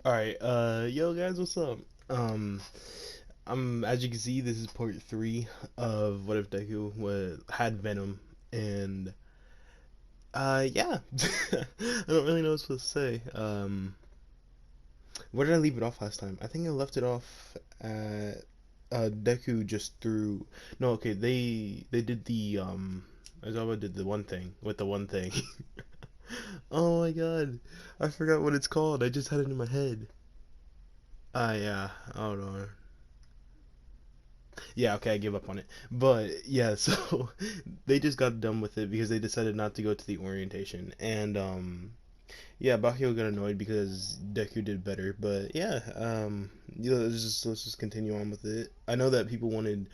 Alright, yo guys, what's up? Um, as you can see, this is part 3 of What If Deku had Venom, and, yeah. I don't really know what to say. Where did I leave it off last time? I think I left it off at, Deku just threw, no, okay, they did Aizawa did the one thing, with the one thing. Oh my god, I forgot what it's called, I just had it in my head. Yeah, hold on. Yeah, okay, I give up on it. But yeah, so they just got done with it because they decided not to go to the orientation. And yeah, Bakio got annoyed because Deku did better. But yeah, let's just continue on with it. I know that people wanted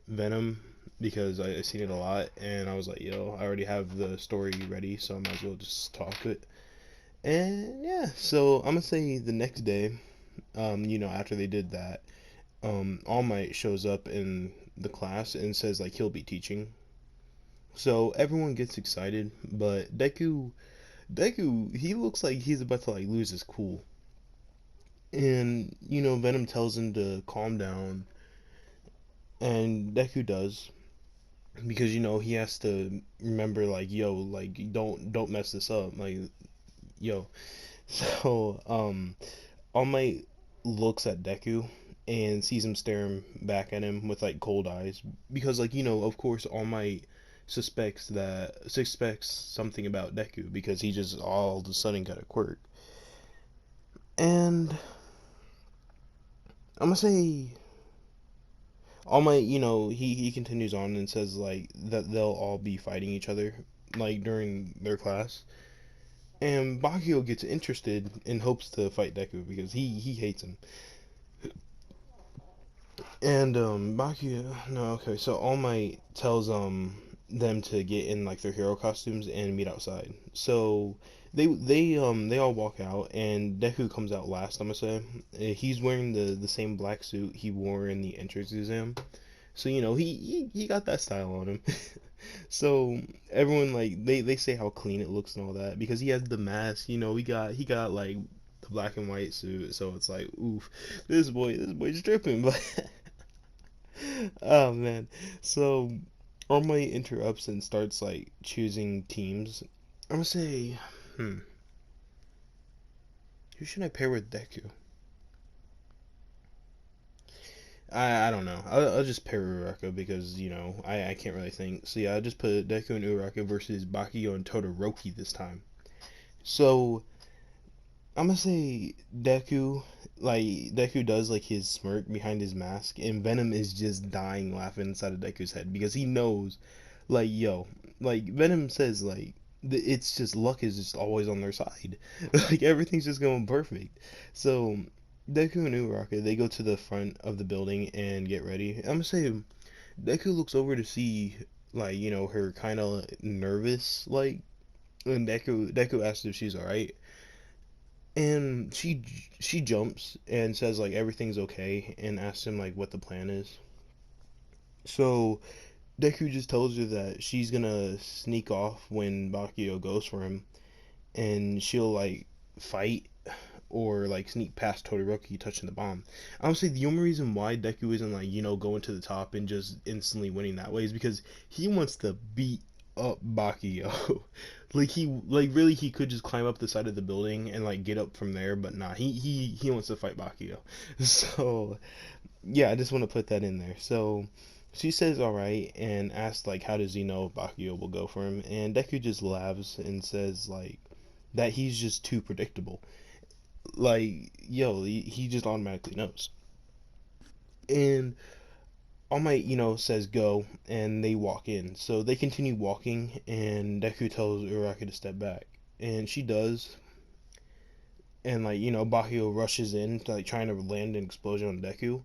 Venom because I seen it a lot, and I was like, yo, I already have the story ready, so I might as well just talk it. And yeah, so I'm gonna say the next day, after they did that, All Might shows up in the class and says like he'll be teaching. So everyone gets excited, but Deku, he looks like he's about to like lose his cool. And Venom tells him to calm down, and Deku does because he has to remember like yo, like don't mess this up, like yo. So All Might looks at Deku and sees him staring back at him with like cold eyes because like of course All Might suspects something about Deku because he just all of a sudden got a quirk. And I'm gonna say All Might, he continues on and says like that they'll all be fighting each other like during their class. And Bakio gets interested and hopes to fight Deku because he hates him. And Bakio, no, okay, so All Might tells them to get in like their hero costumes and meet outside. So they all walk out and Deku comes out last. I'm gonna say he's wearing the same black suit he wore in the entrance exam. So he got that style on him. So everyone like they say how clean it looks and all that because he has the mask. He got like the black and white suit. So it's like oof, this boy's dripping, but. Oh man. So Ormai interrupts and starts like choosing teams. I'm gonna say, hmm, who should I pair with Deku? I don't know. I'll just pair Uraraka because I can't really think. So yeah, I just put Deku and Uraraka versus Bakio and Todoroki this time. So I'm gonna say Deku. Like Deku does like his smirk behind his mask, and Venom is just dying laughing inside of Deku's head because he knows, like yo, like Venom says like it's just luck is just always on their side, like everything's just going perfect. So Deku and Uraraka they go to the front of the building and get ready. I'm gonna say Deku looks over to see like her kind of nervous like, and Deku asks if she's all right and she jumps and says like everything's okay and asks him like what the plan is. So Deku just tells her that she's gonna sneak off when Bakio goes for him and she'll like fight or like sneak past Todoroki touching the bomb. Honestly, the only reason why Deku isn't like, going to the top and just instantly winning that way is because he wants to beat up Bakio. Like really he could just climb up the side of the building and like get up from there, but nah, he wants to fight Bakio. So yeah, I just want to put that in there. So she says all right and asks like how does he know Bakio will go for him, and Deku just laughs and says like that he's just too predictable. Like yo, he just automatically knows. And All Might, says go, and they walk in. So they continue walking, and Deku tells Uraraka to step back, and she does. And like Bakio rushes in, to, like trying to land an explosion on Deku,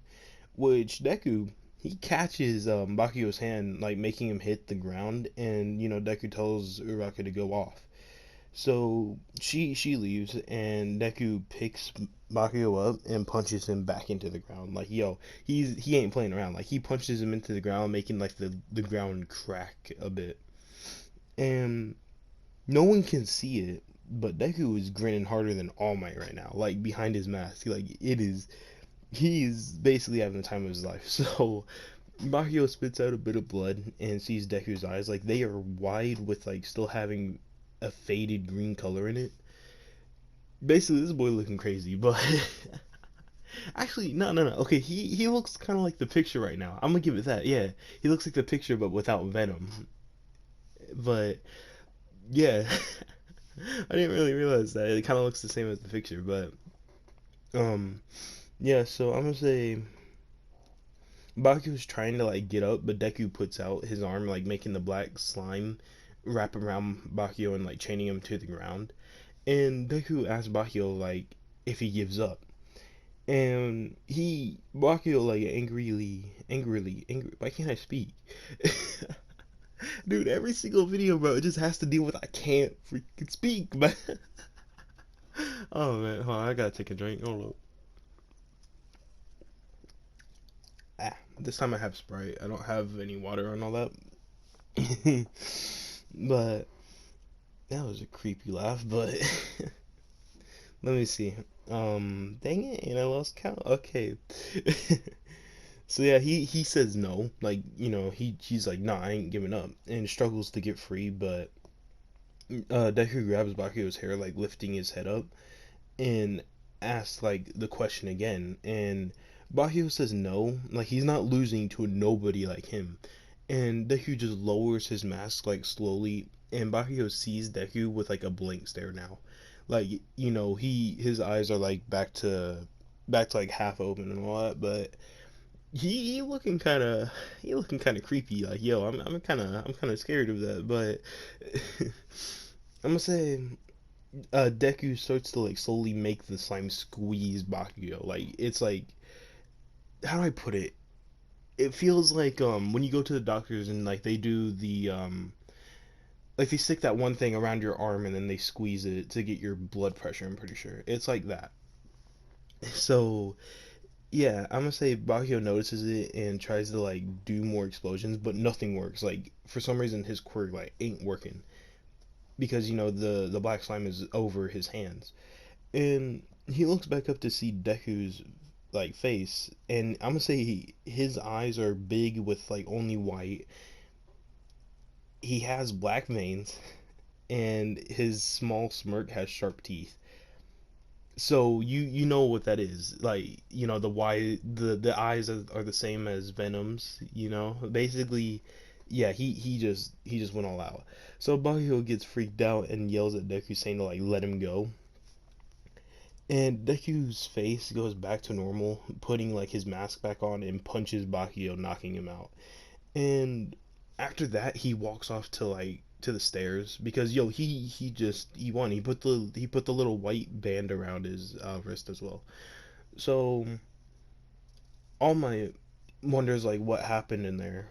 which Deku he catches Bakio's hand, like making him hit the ground, and Deku tells Uraraka to go off. So she leaves, and Deku picks Bakio up and punches him back into the ground. Like yo, he ain't playing around. Like he punches him into the ground, making like the ground crack a bit. And no one can see it, but Deku is grinning harder than All Might right now, like behind his mask. Like it is, he is basically having the time of his life. So Bakio spits out a bit of blood and sees Deku's eyes. Like they are wide with like still having a faded green color in it. Basically, this boy looking crazy, but actually, no. Okay, he looks kind of like the picture right now. I'm gonna give it that. Yeah, he looks like the picture, but without Venom. But yeah, I didn't really realize that. It kind of looks the same as the picture, but um, yeah. So I'm gonna say Baku's trying to like get up, but Deku puts out his arm, like making the black slime wrap around Bakio and like chaining him to the ground. And Deku asks Bakio like if he gives up. And he Bakio like angry. Why can't I speak? Dude, every single video, bro, it just has to deal with I can't freaking speak, but oh man, hold on, I gotta take a drink. Hold on. This time I have Sprite. I don't have any water and all that. But that was a creepy laugh, but let me see. Dang it, and I lost count. Okay. So yeah, he says no. Like, he's like, nah, I ain't giving up, and struggles to get free, but Deku grabs Bakio's hair, like lifting his head up, and asks like the question again, and Bakio says no, like he's not losing to a nobody like him. And Deku just lowers his mask like slowly, and Bakio sees Deku with like a blank stare now. Like, his eyes are like back to like half open and all that, but he looking kind of creepy. Like, yo, I'm kind of scared of that, but I'm gonna say Deku starts to like slowly make the slime squeeze Bakio. Like it's like, how do I put it? It feels like when you go to the doctors and like they do the like they stick that one thing around your arm and then they squeeze it to get your blood pressure. I'm pretty sure it's like that. So yeah, I'm gonna say Bakio notices it and tries to like do more explosions, but nothing works. Like for some reason his quirk like ain't working because the black slime is over his hands. And he looks back up to see Deku's like face, and I'm gonna say his eyes are big with like only white. He has black veins, and his small smirk has sharp teeth. So you know what that is. Like, the why the eyes are the same as Venom's. Basically, yeah. He just went all out. So Bagio gets freaked out and yells at Deku, saying to like let him go. And Deku's face goes back to normal, putting like his mask back on and punches Bakio, knocking him out. And after that, he walks off to the stairs because he won. He put the little white band around his wrist as well. So all my wonders like what happened in there,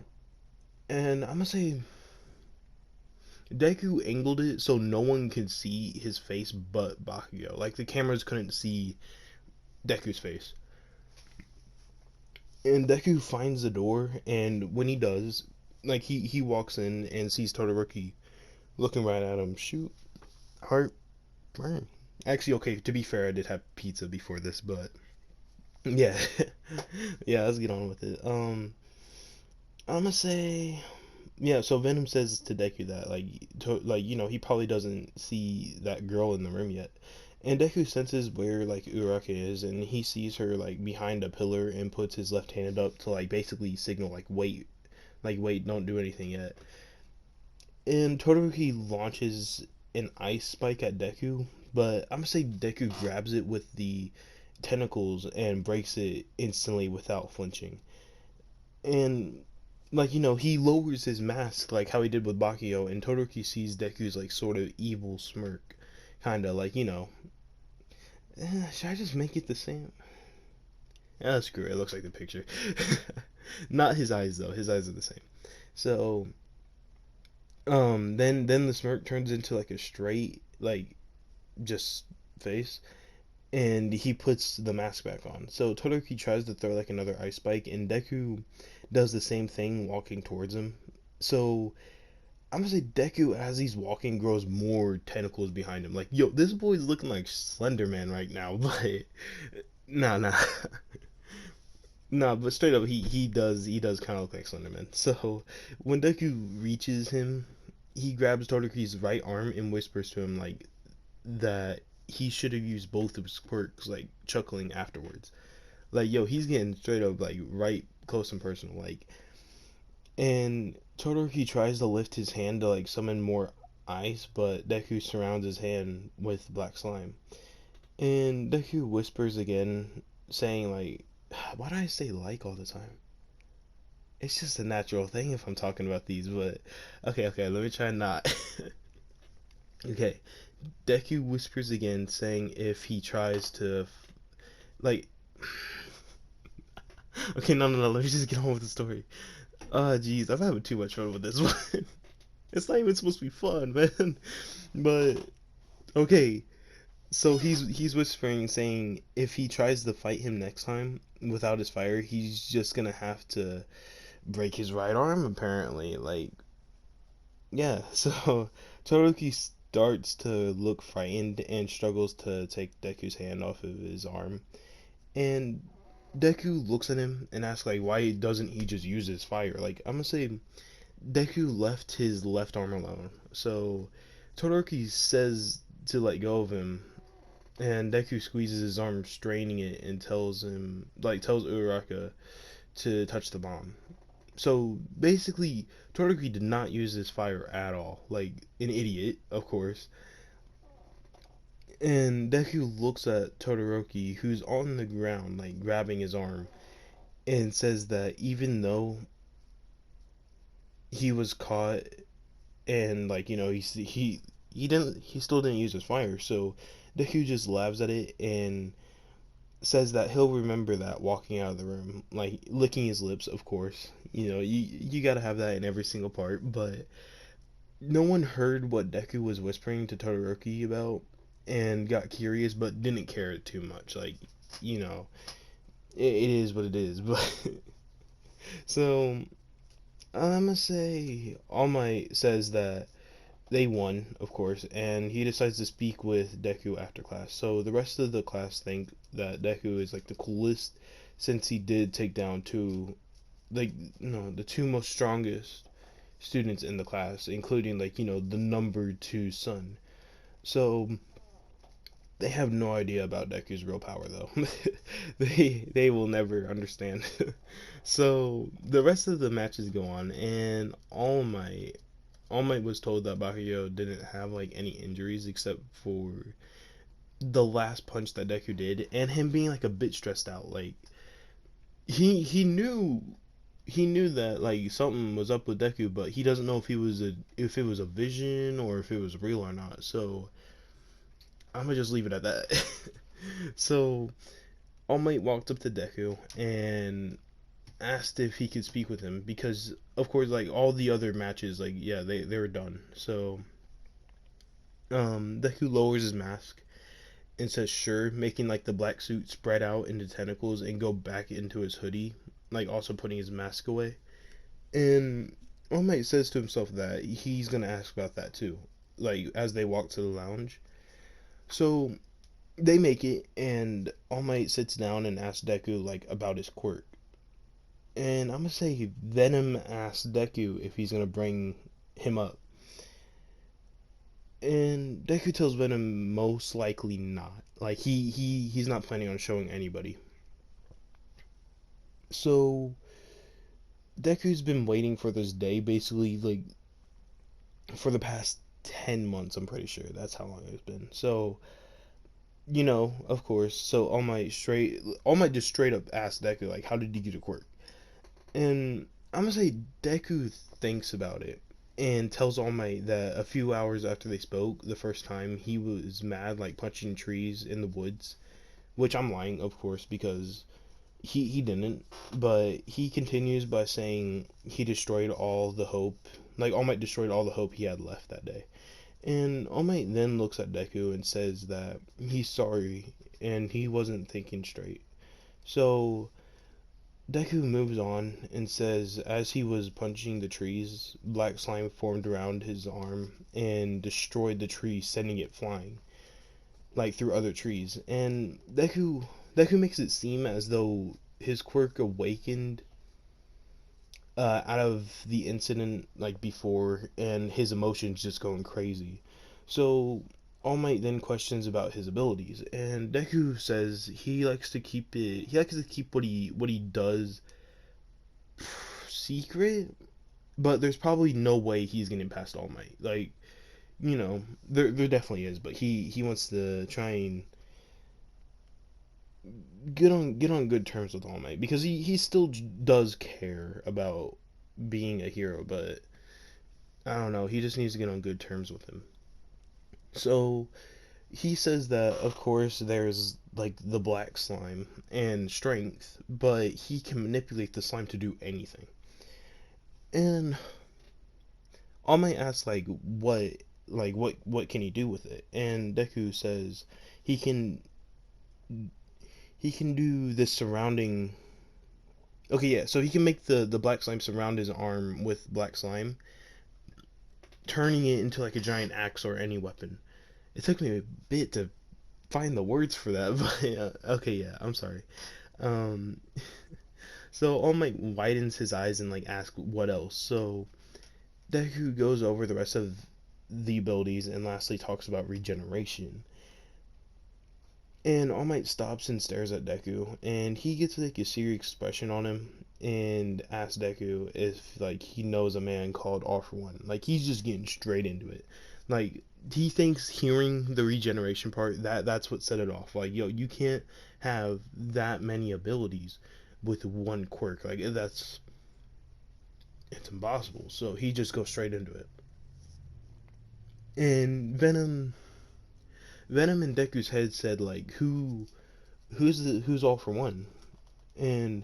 and I'm gonna say Deku angled it so no one could see his face but Bakio. Like the cameras couldn't see Deku's face. And Deku finds the door, and when he does, like he walks in and sees Todoroki looking right at him. Shoot, heart, burn. Actually, okay. To be fair, I did have pizza before this, but yeah, yeah. Let's get on with it. I'm gonna say, yeah. So Venom says to Deku that he probably doesn't see that girl in the room yet. And Deku senses where like Uraraka is, and he sees her like behind a pillar and puts his left hand up to like basically signal like wait, don't do anything yet. And Todoroki launches an ice spike at Deku, but I'm gonna say Deku grabs it with the tentacles and breaks it instantly without flinching. And he lowers his mask like how he did with Bakio, and Todoroki sees Deku's like sort of evil smirk, kinda like should I just make it the same? Yeah, screw it. It looks like the picture. Not his eyes though. His eyes are the same. So then the smirk turns into like a straight like just face, and he puts the mask back on. So Todoroki tries to throw like another ice spike, and Deku does the same thing walking towards him. So I'm gonna say Deku, as he's walking, grows more tentacles behind him. Like, yo, this boy's looking like Slender Man right now. But nah, nah, nah. But straight up, he does kind of look like Slender Man. So when Deku reaches him, he grabs Todoroki's right arm and whispers to him like that he should have used both of his quirks, like chuckling afterwards. Like, yo, he's getting straight up like right close and personal. Like, and Todoroki tries to lift his hand to like summon more ice, but Deku surrounds his hand with black slime. And Deku whispers again, saying like, why do I say like all the time? It's just a natural thing if I'm talking about these, but okay, let me try not. Okay, Deku whispers again, saying if he tries to, like, okay, no, let me just get on with the story. Jeez, I'm having too much fun with this one. It's not even supposed to be fun, man. But okay, so he's whispering, saying if he tries to fight him next time without his fire, he's just gonna have to break his right arm. Apparently, like, yeah. So Todoroki starts to look frightened and struggles to take Deku's hand off of his arm. And Deku looks at him and asks like, why doesn't he just use his fire? Like, I'm gonna say Deku left his left arm alone. So Todoroki says to let go of him, and Deku squeezes his arm, straining it, and tells Uraraka to touch the bomb. So basically, Todoroki did not use his fire at all, like an idiot, of course. And Deku looks at Todoroki, who's on the ground, like grabbing his arm, and says that even though he was caught and like he still didn't use his fire, so Deku just laughs at it and says that he'll remember that walking out of the room, like licking his lips, of course. You gotta have that in every single part, but no one heard what Deku was whispering to Todoroki about and got curious but didn't care too much. Like, you know, it is what it is. But so I'm gonna say All Might says that they won, of course, and he decides to speak with Deku after class. So the rest of the class think that Deku is like the coolest since he did take down like, the two most strongest students in the class, including like, the number two son. So they have no idea about Deku's real power though. They will never understand. So the rest of the matches go on, and All Might was told that Bakugo didn't have like any injuries except for the last punch that Deku did, and him being like a bit stressed out. Like, he knew that like something was up with Deku, but he doesn't know if it was a vision or if it was real or not. So I'm gonna just leave it at that. So All Might walked up to Deku and asked if he could speak with him because of course like all the other matches, like, yeah, they were done. So Deku lowers his mask and says sure, making like the black suit spread out into tentacles and go back into his hoodie, like also putting his mask away. And All Might says to himself that he's gonna ask about that too, like as they walk to the lounge. So they make it, and All Might sits down and asks Deku like about his quirk. And I'm gonna say Venom asks Deku if he's gonna bring him up. And Deku tells Venom most likely not. Like he's not planning on showing anybody. So Deku's been waiting for this day basically like for the past 10 months, I'm pretty sure. That's how long it's been. So, of course, so All Might just straight up asked Deku like how did you get a quirk? And I'm gonna say Deku thinks about it and tells All Might that a few hours after they spoke the first time, he was mad, like punching trees in the woods. Which I'm lying, of course, because he didn't. But he continues by saying he destroyed all the hope, like All Might destroyed all the hope he had left that day. And All Might then looks at Deku and says that he's sorry and he wasn't thinking straight. So Deku moves on and says, as he was punching the trees, black slime formed around his arm and destroyed the tree, sending it flying, like through other trees. And Deku makes it seem as though his quirk awakened out of the incident like before, and his emotions just going crazy. So All Might then questions about his abilities, and Deku says he likes to keep it. He likes to keep what he does secret, but there's probably no way he's getting past All Might. Like, there definitely is, but he wants to try and get on good terms with All Might because he still does care about being a hero, but I don't know. He just needs to get on good terms with him. So he says that, of course, there's like the black slime and strength, but he can manipulate the slime to do anything. And All Might asks what can he do with it? And Deku says he can he can do this surrounding. Okay, yeah. So he can make the black slime surround his arm with black slime, turning it into like a giant axe or any weapon. It took me a bit to find the words for that, but yeah, okay, yeah, I'm sorry. Um, so All Might widens his eyes and like asks what else. So Deku goes over the rest of the abilities and lastly talks about regeneration. And All Might stops and stares at Deku, and he gets like a serious expression on him and asks Deku if like he knows a man called All For One. Like he's just getting straight into it. Like he thinks hearing the regeneration part that's what set it off. Like yo, you can't have that many abilities with one quirk. Like it's impossible. So he just goes straight into it. And Venom in Deku's head said like who's All For One? And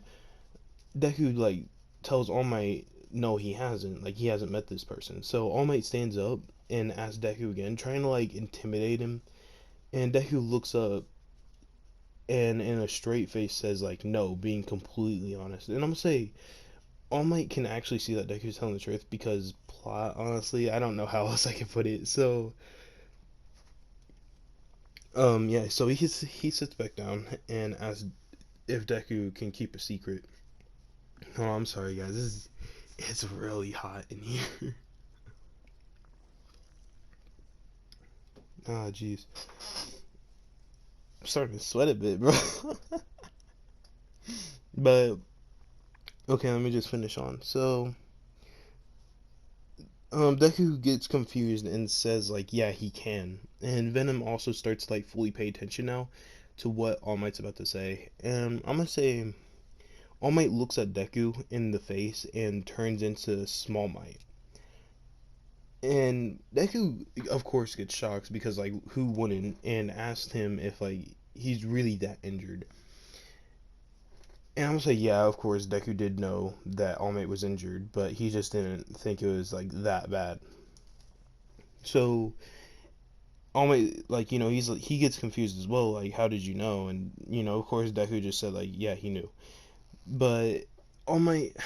Deku like tells All Might no he hasn't, like he hasn't met this person. So All Might stands up and asks Deku again, trying to like intimidate him, and Deku looks up and in a straight face says like no, being completely honest. And I'm gonna say All Might can actually see that Deku's telling the truth because plot honestly I don't know how else I can put it. So yeah, so he sits back down and asks if Deku can keep a secret. Oh, I'm sorry guys, it's really hot in here. Ah, jeez. I'm starting to sweat a bit, bro. But okay, let me just finish on. So, Deku gets confused and says like, "Yeah, he can." And Venom also starts to like fully pay attention now to what All Might's about to say. And I'm gonna say All Might looks at Deku in the face and turns into Small Might. And Deku, of course, gets shocked because like, who wouldn't? And asked him if like he's really that injured. And I'm gonna say, yeah, of course, Deku did know that All Might was injured, but he just didn't think it was like that bad. So All Might, like he gets confused as well. Like, how did you know? And of course, Deku just said like, yeah, he knew. But All Might,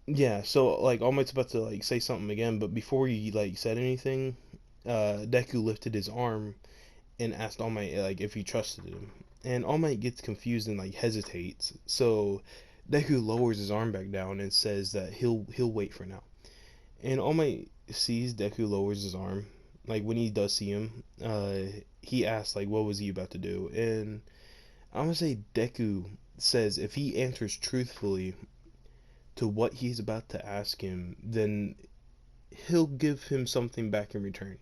yeah. So like, All Might's about to like say something again, but before he like said anything, Deku lifted his arm and asked All Might like if he trusted him. And All Might gets confused and like hesitates. So Deku lowers his arm back down and says that he'll wait for now. And All Might sees Deku lowers his arm. Like when he does see him, he asks like what was he about to do? And I'm gonna say Deku says if he answers truthfully to what he's about to ask him, then he'll give him something back in return.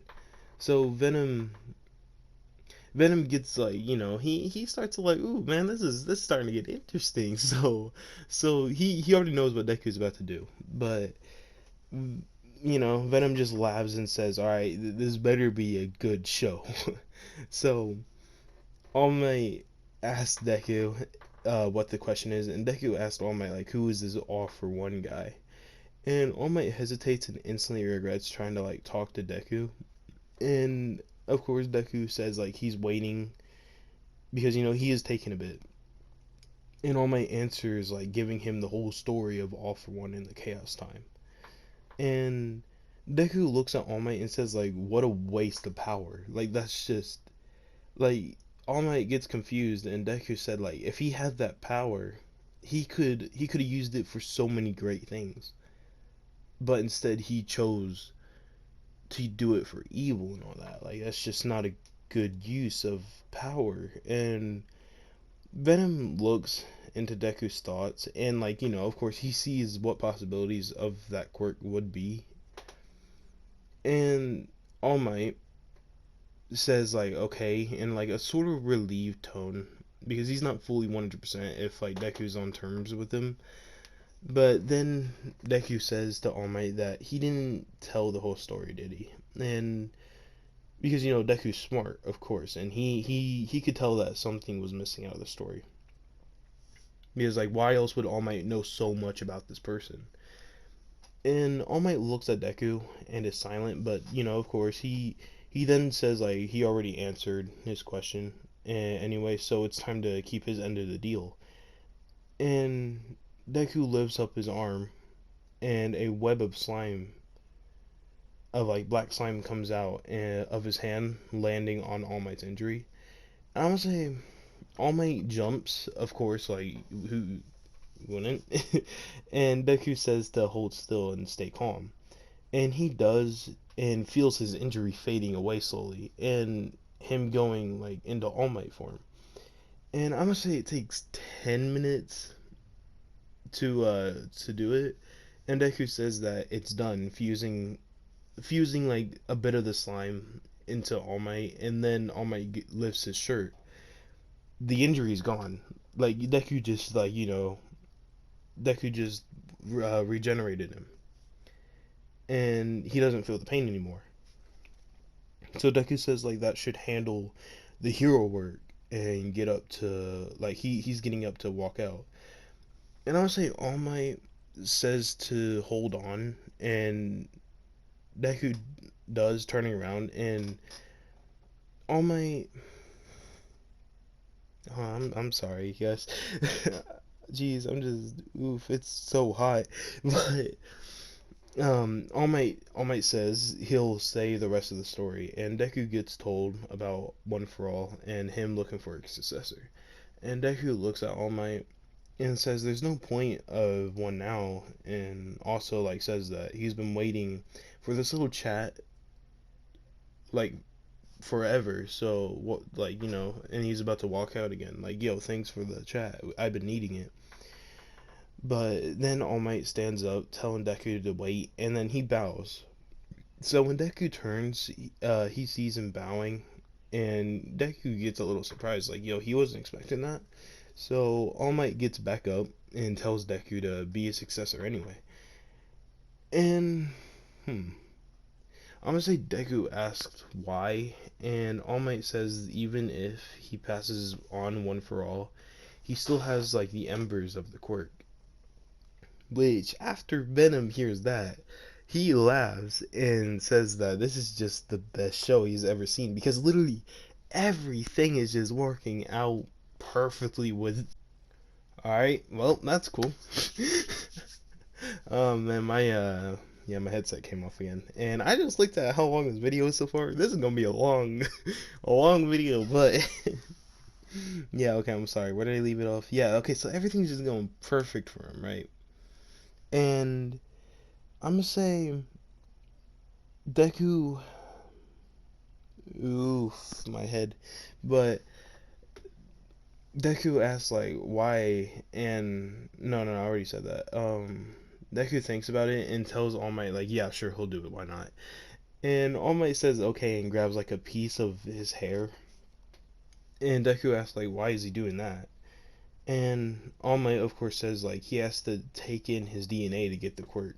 So Venom gets like he starts to like ooh man this is starting to get interesting. So he already knows what Deku's about to do, but Venom just laughs and says all right this better be a good show. So All Might asked Deku what the question is, and Deku asked All Might like who is this All For One guy, and All Might hesitates and instantly regrets trying to like talk to Deku. And of course Deku says like he's waiting because he is taking a bit. And All Might answers like giving him the whole story of All for One in the Chaos Time. And Deku looks at All Might and says like, "What a waste of power! Like that's just like." All Might gets confused, and Deku said like, if he had that power, he could have used it for so many great things, but instead he chose to do it for evil and all that. Like that's just not a good use of power. And Venom looks into Deku's thoughts, and like of course he sees what possibilities of that quirk would be. And All Might says like okay in like a sort of relieved tone, because he's not fully 100% if like Deku's on terms with him. But then Deku says to All Might that he didn't tell the whole story, did he? And because Deku's smart, of course, and he could tell that something was missing out of the story. Because like, why else would All Might know so much about this person? And All Might looks at Deku and is silent, but of course, he then says like he already answered his question anyway, so it's time to keep his end of the deal. And Deku lifts up his arm, and a web of slime, of like black slime, comes out of his hand, landing on All Might's injury. I would say All Might jumps, of course, like who wouldn't? And Deku says to hold still and stay calm. And he does, and feels his injury fading away slowly, and him going like into All Might form. And I'm gonna say it takes 10 minutes to do it. And Deku says that it's done, fusing like a bit of the slime into All Might, and then All Might lifts his shirt. The injury's gone. Like Deku just regenerated him, and he doesn't feel the pain anymore. So Deku says like that should handle the hero work and get up to like he's getting up to walk out. And I would say All Might says to hold on, and Deku does, turning around, and All Might. Oh, I'm sorry, guys. Jeez, I'm just oof. It's so hot, but All Might says he'll say the rest of the story, and Deku gets told about One for All and him looking for a successor. And Deku looks at All Might and says there's no point of one now, and also like says that he's been waiting for this little chat like forever. So what, like and he's about to walk out again. Like, yo, thanks for the chat. I've been needing it. But then All Might stands up, telling Deku to wait, and then he bows. So when Deku turns, he sees him bowing, and Deku gets a little surprised, like, yo, he wasn't expecting that. So All Might gets back up and tells Deku to be a successor anyway. And, I'm gonna say Deku asked why, and All Might says even if he passes on One for All, he still has like the embers of the quirk. Which, after Venom hears that, he laughs and says that this is just the best show he's ever seen, because literally everything is just working out perfectly with. Alright, well, that's cool. And my headset came off again. And I just looked at how long this video is so far. This is gonna be a long a long video, but yeah, okay, I'm sorry. Where did I leave it off? Yeah, okay, so everything's just going perfect for him, right? And I'm gonna say Deku, oof, my head. But Deku asks like why, and no, I already said that. Deku thinks about it and tells All Might like, yeah, sure, he'll do it. Why not? And All Might says okay and grabs like a piece of his hair. And Deku asks like, why is he doing that? And All Might of course says like he has to take in his DNA to get the quirk.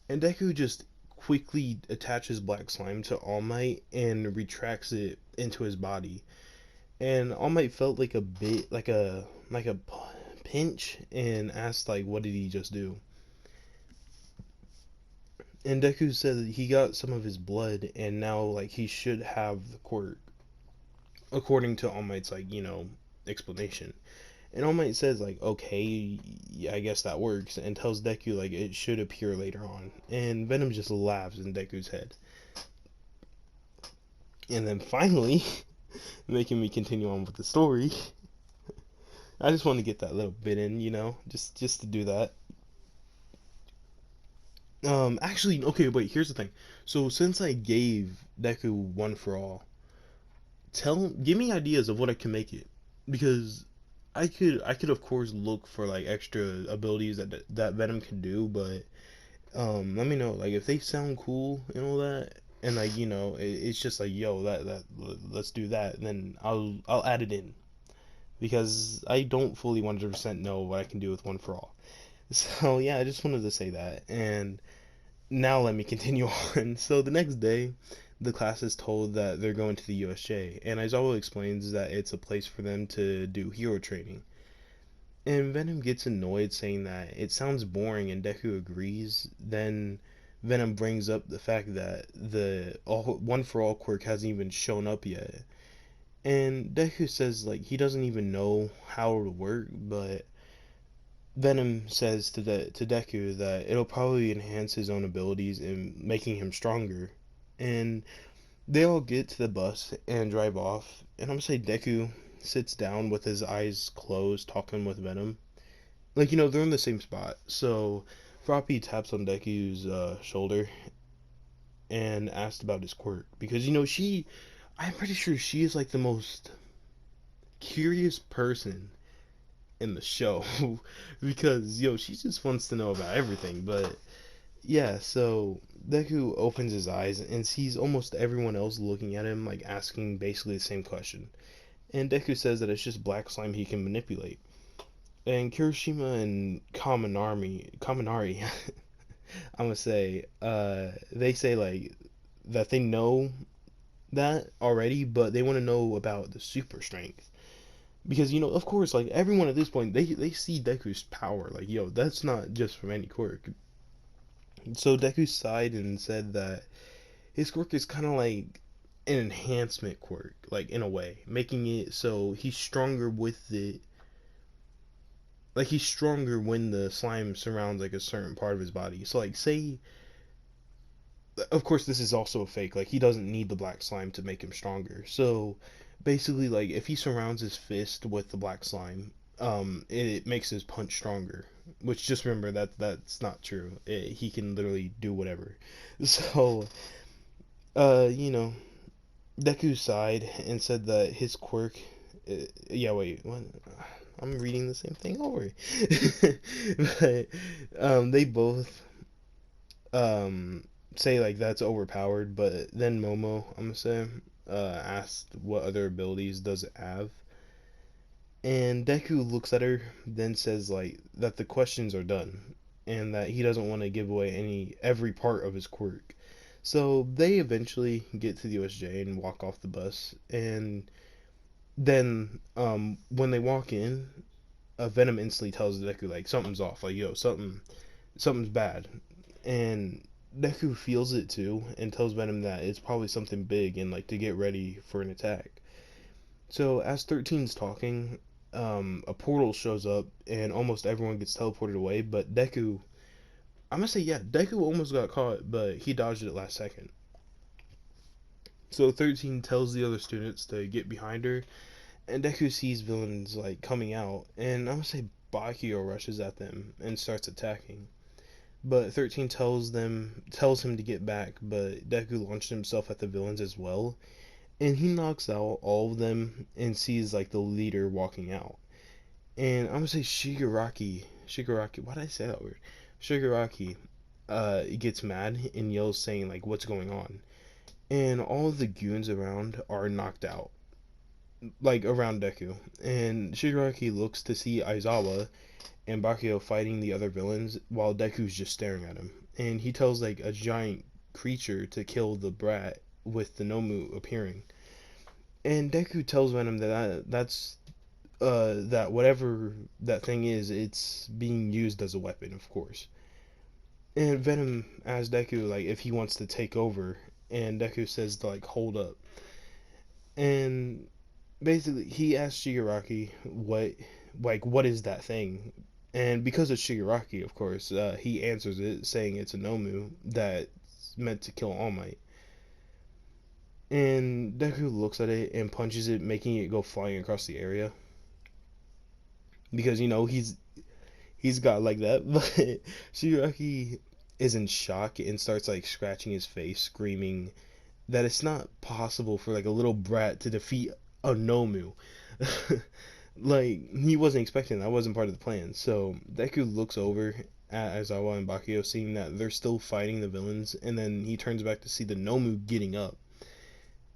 And Deku just quickly attaches black slime to All Might and retracts it into his body. And All Might felt like a bit like a pinch and asked like what did he just do? And Deku said that he got some of his blood and now like he should have the quirk. according to All Might's like explanation. And All Might says like, okay, yeah, I guess that works, and tells Deku like it should appear later on. And Venom just laughs in Deku's head. And then finally, making me continue on with the story, I just want to get that little bit in, just to do that. Actually, okay, wait. Here's the thing. So since I gave Deku one for all, give me ideas of what I can make it, because I could of course look for like extra abilities that Venom can do, but let me know like if they sound cool and all that, and like it's just like yo that let's do that, then I'll add it in, because I don't fully 100% know what I can do with one for all. So yeah, I just wanted to say that, and now let me continue on. So the next day, the class is told that they're going to the USJ, and Aizawa explains that it's a place for them to do hero training. And Venom gets annoyed, saying that it sounds boring, and Deku agrees. Then Venom brings up the fact that the one for all quirk hasn't even shown up yet. And Deku says like he doesn't even know how it will work, but Venom says to Deku that it'll probably enhance his own abilities in making him stronger. And they all get to the bus and drive off. And I'm gonna say Deku sits down with his eyes closed, talking with Venom. Like they're in the same spot. So Froppy taps on Deku's shoulder and asked about his quirk, because I'm pretty sure she is like the most curious person in the show, because she just wants to know about everything. But yeah, so Deku opens his eyes and sees almost everyone else looking at him, like asking basically the same question. And Deku says that it's just black slime he can manipulate. And Kirishima and Kaminari, I'm gonna say, they say like that they know that already, but they want to know about the super strength, because of course, like everyone at this point, they see Deku's power, like yo, that's not just from any quirk. So Deku sighed and said that his quirk is kind of like an enhancement quirk, like in a way, making it so he's stronger with it. Like he's stronger when the slime surrounds like a certain part of his body. So like say, of course this is also a fake. Like he doesn't need the black slime to make him stronger. So basically, like if he surrounds his fist with the black slime, it makes his punch stronger. Which, just remember that that's not true. He can literally do whatever. So uh, you know, Deku sighed and said that his quirk. Yeah, wait, what? I'm reading the same thing over. But they both um, say like that's overpowered. But then Momo, I'm gonna say, asked what other abilities does it have, and Deku looks at her, then says like that the questions are done, and that he doesn't want to give away every part of his quirk. So they eventually get to the USJ and walk off the bus, and then when they walk in, Venom instantly tells Deku like something's off, like yo, something's bad, and Deku feels it too and tells Venom that it's probably something big and like to get ready for an attack. So as 13's talking, a portal shows up and almost everyone gets teleported away, but Deku, I'm gonna say yeah, Deku almost got caught, but he dodged it last second. So 13 tells the other students to get behind her, and Deku sees villains like coming out, and I'm gonna say Bakio rushes at them and starts attacking. But 13 tells him to get back, but Deku launched himself at the villains as well, and he knocks out all of them and sees like the leader walking out. And I'm gonna say Shigaraki, why did I say that word? Shigaraki gets mad and yells saying like what's going on? And all of the goons around are knocked out, like around Deku. And Shigaraki looks to see Aizawa and Bakio fighting the other villains while Deku's just staring at him. And he tells like a giant creature to kill the brat with the Nomu appearing. And Deku tells Venom that whatever that thing is, it's being used as a weapon, of course. And Venom asks Deku like if he wants to take over, and Deku says to like hold up. And basically he asked Shigaraki what is that thing, and because it's Shigaraki, of course, he answers it saying it's a Nomu that's meant to kill All Might. And Deku looks at it and punches it, making it go flying across the area because he's got like that. But Shigaraki is in shock and starts like scratching his face, screaming that it's not possible for like a little brat to defeat a Nomu. Like he wasn't expecting that. Wasn't part of the plan. So Deku looks over at Aizawa and Bakio, seeing that they're still fighting the villains, and then he turns back to see the Nomu getting up.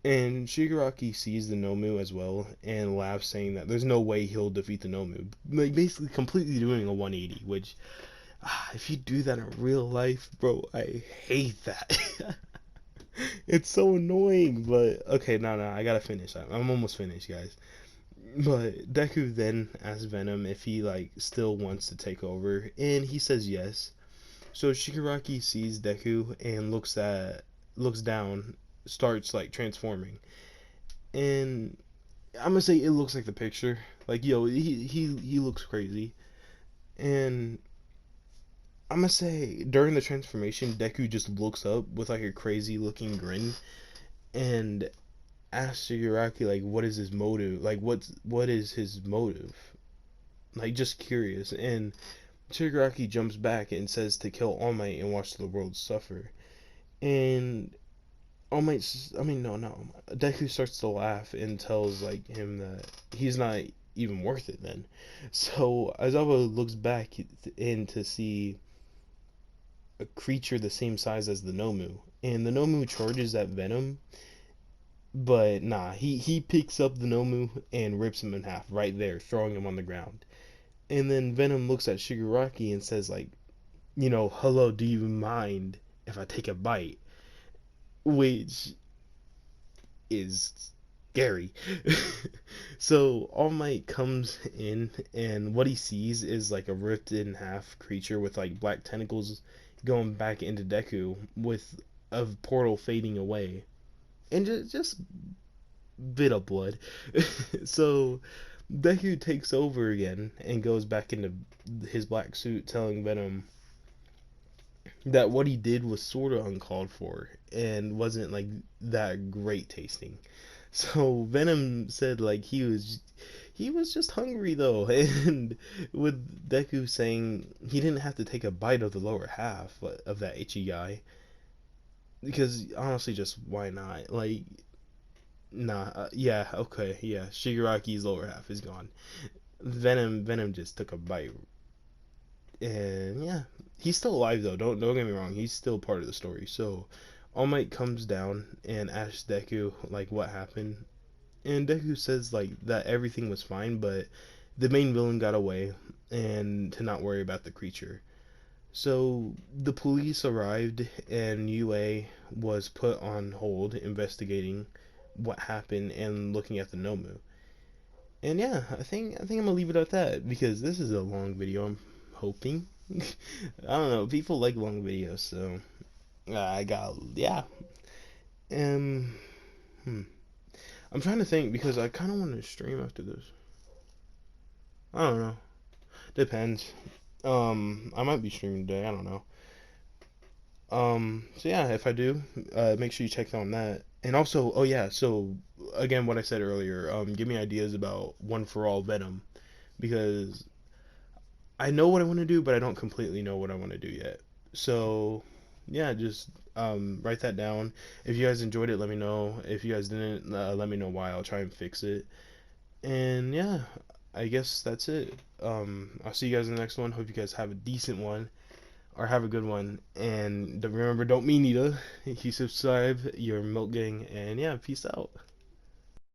And Shigaraki sees the Nomu as well and laughs, saying that there's no way he'll defeat the Nomu. Like basically completely doing a 180, which if you do that in real life, bro, I hate that. It's so annoying, but okay, no, I gotta finish. I'm almost finished, guys. But Deku then asks Venom if he like still wants to take over, and he says yes. So Shigaraki sees Deku and looks down, starts like transforming, and I'm gonna say it looks like the picture. Like yo, he looks crazy, and I'm gonna say during the transformation, Deku just looks up with like a crazy looking grin and asks Shigaraki like, "What is his motive? Like, what is his motive?" Like, just curious. And Shigaraki jumps back and says to kill All Might and watch the world suffer. And All Might, I mean, no. Deku starts to laugh and tells like him that he's not even worth it then. So Aizawa looks back in to see a creature the same size as the Nomu. And the Nomu charges at Venom, but nah, he picks up the Nomu and rips him in half right there, throwing him on the ground. And then Venom looks at Shigaraki and says like, hello, do you mind if I take a bite? Which is scary. So All Might comes in, and what he sees is like a ripped in half creature with like black tentacles going back into Deku with a portal fading away, and just bit of blood. So Deku takes over again and goes back into his black suit, telling Venom that what he did was sort of uncalled for and wasn't like that great tasting. So Venom said like he was just hungry though, and with Deku saying he didn't have to take a bite of the lower half of that itchy guy because honestly, just why not? Like, nah, yeah, okay, yeah. Shigaraki's lower half is gone. Venom just took a bite, and yeah, he's still alive though. Don't get me wrong, he's still part of the story. So All Might comes down and asks Deku like what happened, and Deku says like that everything was fine, but the main villain got away, and to not worry about the creature. So the police arrived, and UA was put on hold investigating what happened and looking at the Nomu. And yeah, I think I'm gonna leave it at that because this is a long video. I'm hoping. I don't know. People like long videos, so I got yeah. Um, hmm. I'm trying to think because I kind of want to stream after this. I don't know. Depends. I might be streaming today. I don't know. So yeah, if I do, make sure you check on that. And also, oh yeah, so again, what I said earlier, give me ideas about One for All Venom because I know what I want to do, but I don't completely know what I want to do yet. So yeah, just write that down. If you guys enjoyed it, let me know. If you guys didn't, let me know why. I'll try and fix it. And yeah, I guess that's it. I'll see you guys in the next one. Hope you guys have a decent one or have a good one. And remember, don't mean Nita. If you subscribe, you're Milk Gang. And yeah, peace out.